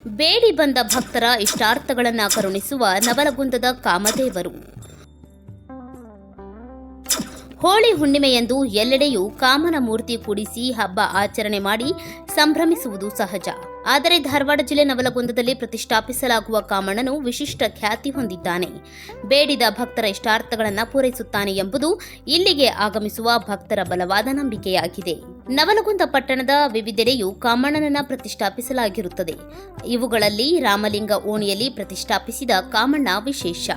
ಬೇಡಿ ಬಂದ ಭಕ್ತರ ಇಷ್ಟಾರ್ಥಗಳನ್ನು ಕರುಣಿಸುವ ನವಲಗುಂದದ ಕಾಮದೇವರು. ಹೋಳಿ ಹುಣ್ಣಿಮೆಯಂದು ಎಲ್ಲೆಡೆಯೂ ಕಾಮನ ಮೂರ್ತಿ ಕೂಡಿಸಿ ಹಬ್ಬ ಆಚರಣೆ ಮಾಡಿ ಸಂಭ್ರಮಿಸುವುದು ಸಹಜ. ಆದರೆ ಧಾರವಾಡ ಜಿಲ್ಲೆ ನವಲಗುಂದದಲ್ಲಿ ಪ್ರತಿಷ್ಠಾಪಿಸಲಾಗುವ ಕಾಮಣ್ಣನು ವಿಶಿಷ್ಟ ಖ್ಯಾತಿ ಹೊಂದಿದ್ದಾನೆ. ಬೇಡಿದ ಭಕ್ತರ ಇಷ್ಟಾರ್ಥಗಳನ್ನು ಪೂರೈಸುತ್ತಾನೆ ಎಂಬುದು ಇಲ್ಲಿಗೆ ಆಗಮಿಸುವ ಭಕ್ತರ ಬಲವಾದ ನಂಬಿಕೆಯಾಗಿದೆ. ನವಲಗುಂದ ಪಟ್ಟಣದ ವಿವಿಧೆಡೆಯೂ ಕಾಮಣ್ಣನನ್ನು ಪ್ರತಿಷ್ಠಾಪಿಸಲಾಗಿರುತ್ತದೆ. ಇವುಗಳಲ್ಲಿ ರಾಮಲಿಂಗ ಓಣಿಯಲ್ಲಿ ಪ್ರತಿಷ್ಠಾಪಿಸಿದ ಕಾಮಣ್ಣ ವಿಶೇಷ.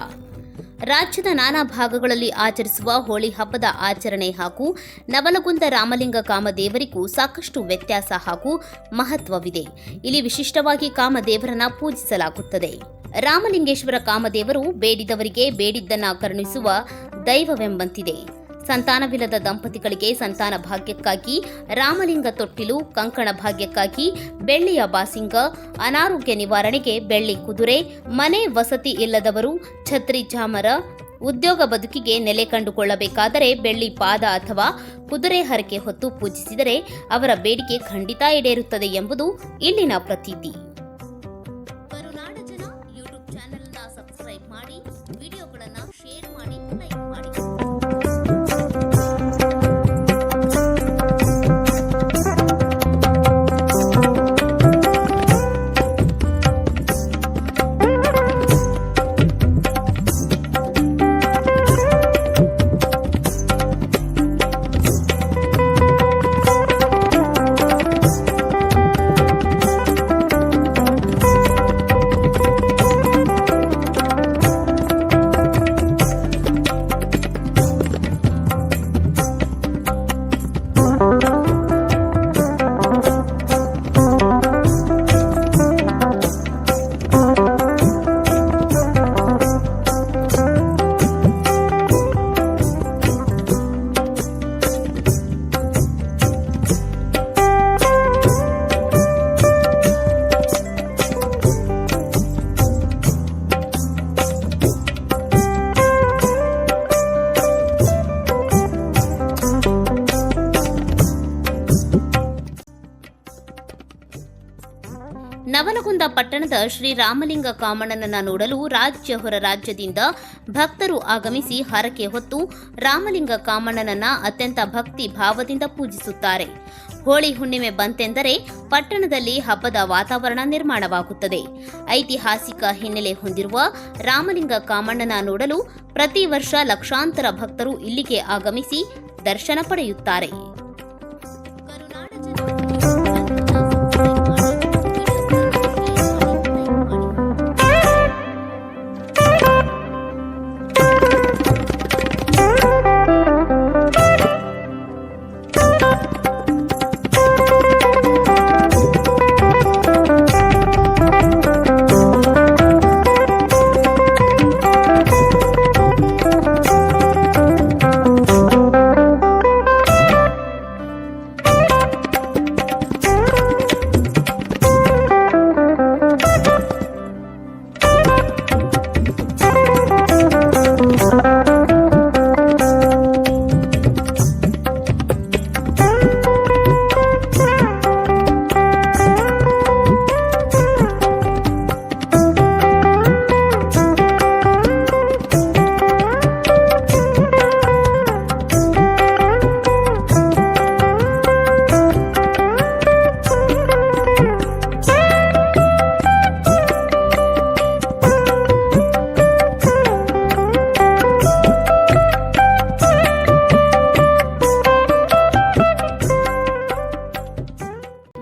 ರಾಜ್ಯದ ನಾನಾ ಭಾಗಗಳಲ್ಲಿ ಆಚರಿಸುವ ಹೋಳಿ ಹಬ್ಬದ ಆಚರಣೆ ಹಾಗೂ ನವಲಗುಂದ ರಾಮಲಿಂಗ ಕಾಮದೇವರಿಗೂ ಸಾಕಷ್ಟು ವ್ಯತ್ಯಾಸ ಹಾಗೂ ಮಹತ್ವವಿದೆ. ಇಲ್ಲಿ ವಿಶಿಷ್ಟವಾಗಿ ಕಾಮದೇವರನ್ನ ಪೂಜಿಸಲಾಗುತ್ತದೆ. ರಾಮಲಿಂಗೇಶ್ವರ ಕಾಮದೇವರು ಬೇಡಿದವರಿಗೆ ಬೇಡಿದ್ದನ್ನ ಕರುಣಿಸುವ ದೈವವೆಂಬಂತಿದೆ. ಸಂತಾನವಿಲ್ಲದ ದಂಪತಿಗಳಿಗೆ ಸಂತಾನ ಭಾಗ್ಯಕ್ಕಾಗಿ ರಾಮಲಿಂಗ ತೊಟ್ಟಿಲು, ಕಂಕಣ ಭಾಗ್ಯಕ್ಕಾಗಿ ಬೆಳ್ಳಿಯ ಬಾಸಿಂಗ, ಅನಾರೋಗ್ಯ ನಿವಾರಣೆಗೆ ಬೆಳ್ಳಿ ಕುದುರೆ, ಮನೆ ವಸತಿ ಇಲ್ಲದವರು ಛತ್ರಿ ಚಾಮರ, ಉದ್ಯೋಗ ಬದುಕಿಗೆ ನೆಲೆ ಕಂಡುಕೊಳ್ಳಬೇಕಾದರೆ ಬೆಳ್ಳಿ ಪಾದ ಅಥವಾ ಕುದುರೆ ಹರಕೆ ಹೊತ್ತು ಪೂಜಿಸಿದರೆ ಅವರ ಬೇಡಿಕೆ ಖಂಡಿತ ಈಡೇರುತ್ತದೆ ಎಂಬುದು ಇಲ್ಲಿನ ಪ್ರತೀತಿ. ಕರುನಾಡ ಜನ ಯೂಟ್ಯೂಬ್ ಚಾನೆಲ್ ಅನ್ನು ಸಬ್ಸ್ಕ್ರೈಬ್ ಮಾಡಿ, ವಿಡಿಯೋಗಳನ್ನು ಶೇರ್ ಮಾಡಿ, ಲೈಕ್ ಮಾಡಿ. ನವಲಗುಂದ ಪಟ್ಟಣದ ಶ್ರೀ ರಾಮಲಿಂಗ ಕಾಮಣ್ಣನನ್ನು ನೋಡಲು ರಾಜ್ಯ ಹೊರ ರಾಜ್ಯದಿಂದ ಭಕ್ತರು ಆಗಮಿಸಿ ಹರಕೆ ಹೊತ್ತು ರಾಮಲಿಂಗ ಕಾಮಣ್ಣನನ್ನ ಅತ್ಯಂತ ಭಕ್ತಿ ಭಾವದಿಂದ ಪೂಜಿಸುತ್ತಾರೆ. ಹೋಳಿ ಹುಣ್ಣಿಮೆ ಬಂತೆಂದರೆ ಪಟ್ಟಣದಲ್ಲಿ ಹಬ್ಬದ ವಾತಾವರಣ ನಿರ್ಮಾಣವಾಗುತ್ತದೆ. ಐತಿಹಾಸಿಕ ಹಿನ್ನೆಲೆ ಹೊಂದಿರುವ ರಾಮಲಿಂಗ ಕಾಮಣ್ಣನ ನೋಡಲು ಪ್ರತಿ ವರ್ಷ ಲಕ್ಷಾಂತರ ಭಕ್ತರು ಇಲ್ಲಿಗೆ ಆಗಮಿಸಿ ದರ್ಶನ ಪಡೆಯುತ್ತಾರೆ.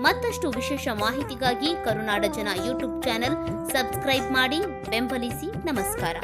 ಮತ್ತಷ್ಟು ವಿಶೇಷ ಮಾಹಿತಿಗಾಗಿ ಕರುನಾಡ ಜನ ಯೂಟ್ಯೂಬ್ ಚಾನೆಲ್ ಸಬ್ಸ್ಕ್ರೈಬ್ ಮಾಡಿ, ಬೆಂಬಲಿಸಿ. ನಮಸ್ಕಾರ.